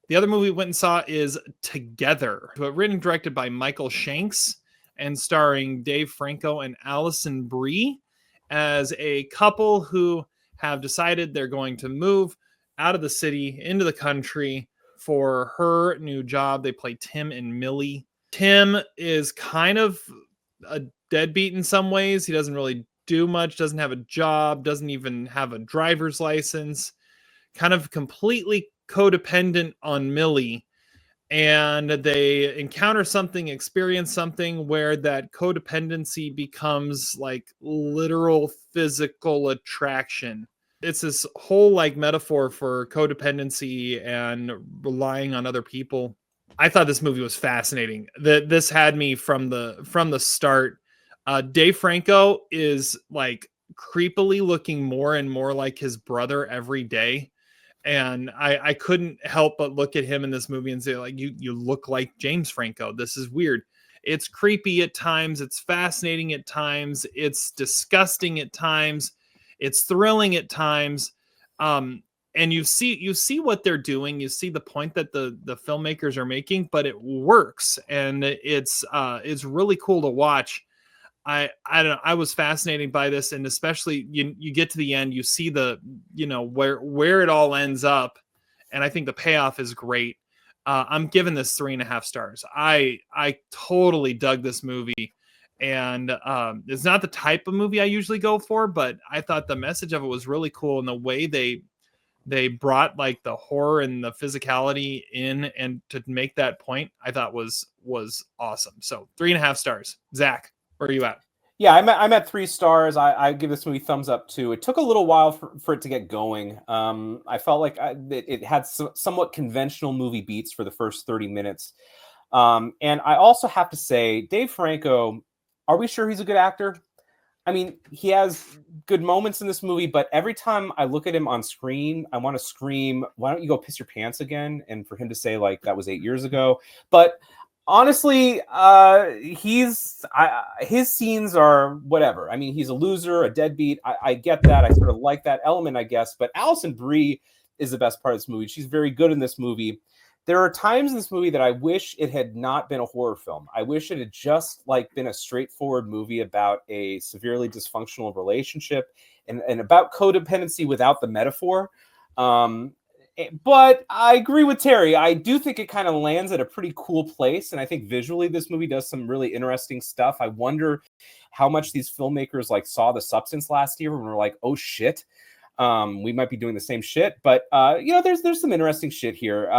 The other movie we went and saw is Together, written and directed by Michael Shanks and starring Dave Franco and Alison Brie as a couple who have decided they're going to move out of the city into the country for her new job. They play Tim and Millie. Tim is kind of a deadbeat in some ways. He doesn't really do much, doesn't have a job, doesn't even have a driver's license, kind of completely codependent on Millie. And they encounter something, experience something where that codependency becomes like literal physical attraction. It's this whole like metaphor for codependency and relying on other people. I thought this movie was fascinating. This had me from the start. Dave Franco is like creepily looking more and more like his brother every day. And I couldn't help but look at him in this movie and say, like, you look like James Franco. This is weird. It's creepy at times. It's fascinating at times. It's disgusting at times. It's thrilling at times. And you see what they're doing. You see the point that the filmmakers are making, but it works, and it's really cool to watch. I don't know. I was fascinated by this, and especially you get to the end, you see the where it all ends up, and I think the payoff is great. I'm giving this 3.5 stars. I totally dug this movie, and it's not the type of movie I usually go for, but I thought the message of it was really cool, and the way they brought like the horror and the physicality in, and to make that point, I thought was awesome. So 3.5 stars. Zach, where are you at? Yeah, I'm at 3 stars. I give this movie thumbs up too. It took a little while for it to get going. I felt like it had somewhat conventional movie beats for the first 30 minutes. And I also have to say, Dave Franco, are we sure he's a good actor? I mean, he has good moments in this movie, but every time I look at him on screen, I want to scream, "Why don't you go piss your pants again?" And for him to say, like, that was 8 years ago. But honestly, his scenes are whatever. I mean, he's a loser, a deadbeat. I get that. I sort of like that element, I guess. But Alison Brie is the best part of this movie. She's very good in this movie. There are times in this movie that I wish it had not been a horror film. I wish it had just like been a straightforward movie about a severely dysfunctional relationship and about codependency without the metaphor. But I agree with Terry. I do think it kind of lands at a pretty cool place. And I think visually this movie does some really interesting stuff. I wonder how much these filmmakers like saw The Substance last year and were like, oh shit, we might be doing the same shit. But, there's some interesting shit here.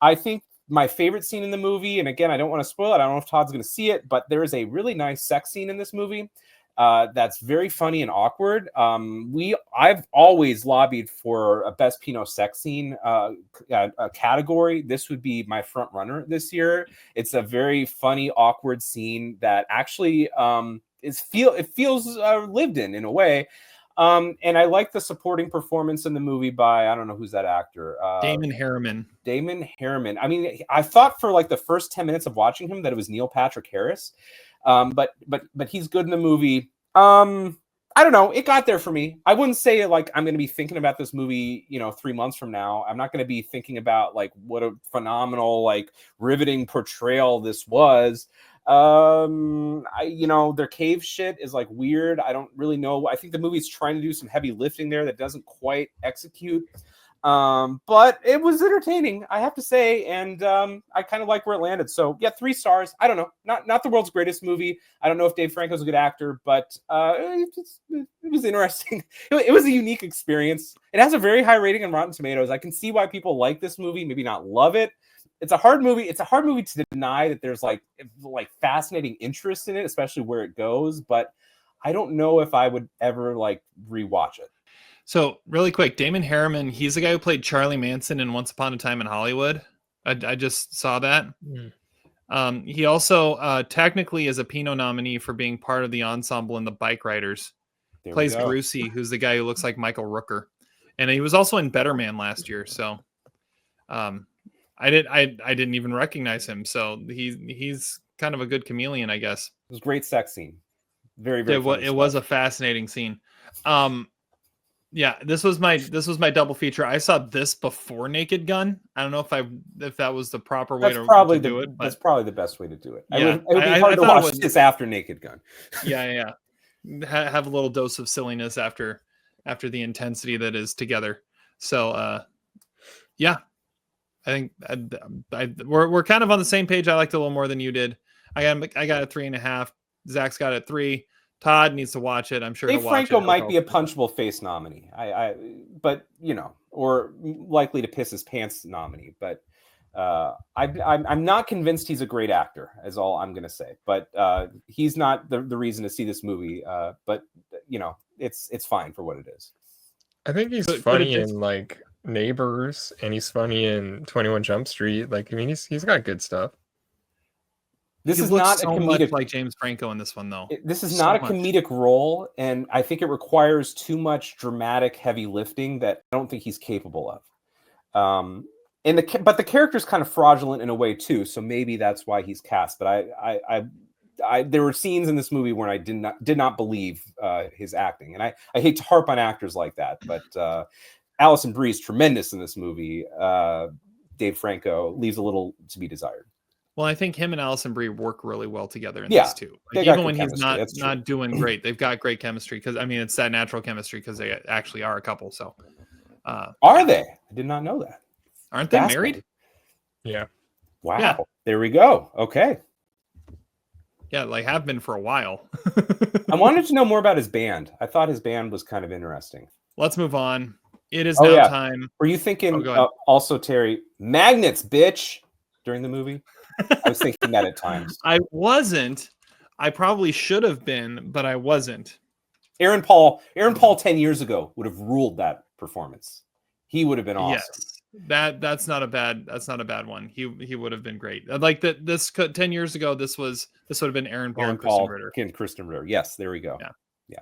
I think my favorite scene in the movie, and again, I don't want to spoil it. I don't know if Todd's going to see it, but there is a really nice sex scene in this movie. That's very funny and awkward. I've always lobbied for a best Pinot sex scene category. This would be my front runner this year. It's a very funny, awkward scene that actually it feels lived in a way. And I like the supporting performance in the movie by, I don't know who's that actor. Damon Harriman. I mean, I thought for like the first 10 minutes of watching him that it was Neil Patrick Harris. But he's good in the movie. I don't know. It got there for me. I wouldn't say like I'm going to be thinking about this movie, 3 months from now. I'm not going to be thinking about like what a phenomenal, like riveting portrayal this was. Their cave shit is like weird. I don't really know. I think the movie's trying to do some heavy lifting there that doesn't quite execute. But it was entertaining, I have to say, and I kind of like where it landed. So yeah, 3 stars. I don't know, not the world's greatest movie. I don't know if Dave Franco's a good actor, but it was interesting. It was a unique experience. It has a very high rating on Rotten Tomatoes. I can see why people like this movie, maybe not love it. It's a hard movie. It's a hard movie to deny that there's like fascinating interest in it, especially where it goes. But I don't know if I would ever like rewatch it. So really quick, Damon Harriman, he's the guy who played Charlie Manson in Once Upon a Time in Hollywood. I just saw that. He also technically is a Pinot nominee for being part of the ensemble in The Bike Riders. Plays Brucey, who's the guy who looks like Michael Rooker. And he was also in Better Man last year. So I didn't even recognize him. So he's kind of a good chameleon, I guess. It was a great sex scene. Very, very it was a fascinating scene. Yeah, this was my double feature. I saw this before Naked Gun. I don't know if that was the proper way to do it. But that's probably the best way to do it. Yeah, it would be hard to watch this after Naked Gun. Yeah. Have a little dose of silliness after the intensity that is Together. So yeah, I think we're kind of on the same page. I liked it a little more than you did. I got a 3.5. Zach's got it 3. Todd needs to watch it. I'm sure Dave Franco might be a punchable face nominee. But or likely to piss his pants nominee. But I'm not convinced he's a great actor. Is all I'm going to say. But he's not the reason to see this movie. But it's fine for what it is. I think he's funny in like Neighbors, and he's funny in 21 Jump Street. Like, I mean, he's got good stuff. This is not so a comedic much like James Franco in this one, though. This is not a comedic role, and I think it requires too much dramatic, heavy lifting that I don't think he's capable of. But the character's kind of fraudulent in a way too, so maybe that's why he's cast. But I there were scenes in this movie where I did not believe his acting, and I hate to harp on actors like that, but Alison Brie is tremendous in this movie. Dave Franco leaves a little to be desired. Well, I think him and Alison Brie work really well together in this too. Like, even when he's not doing great, they've got great chemistry because it's that natural chemistry because they actually are a couple. So, are they? I did not know that. Aren't they married? Yeah. Wow. Yeah. There we go. Okay. Yeah, like have been for a while. I wanted to know more about his band. I thought his band was kind of interesting. Let's move on. It is now time. Were you thinking also, Terry, magnets, bitch, during the movie? I was thinking that at times. I wasn't. I probably should have been, but I wasn't. Aaron Paul 10 years ago would have ruled that performance. He would have been awesome. Yes. That's not a bad one. He would have been great. Like that this 10 years ago, this would have been Aaron Paul and Kristen Ritter. Kristen Ritter. Yes, there we go. Yeah.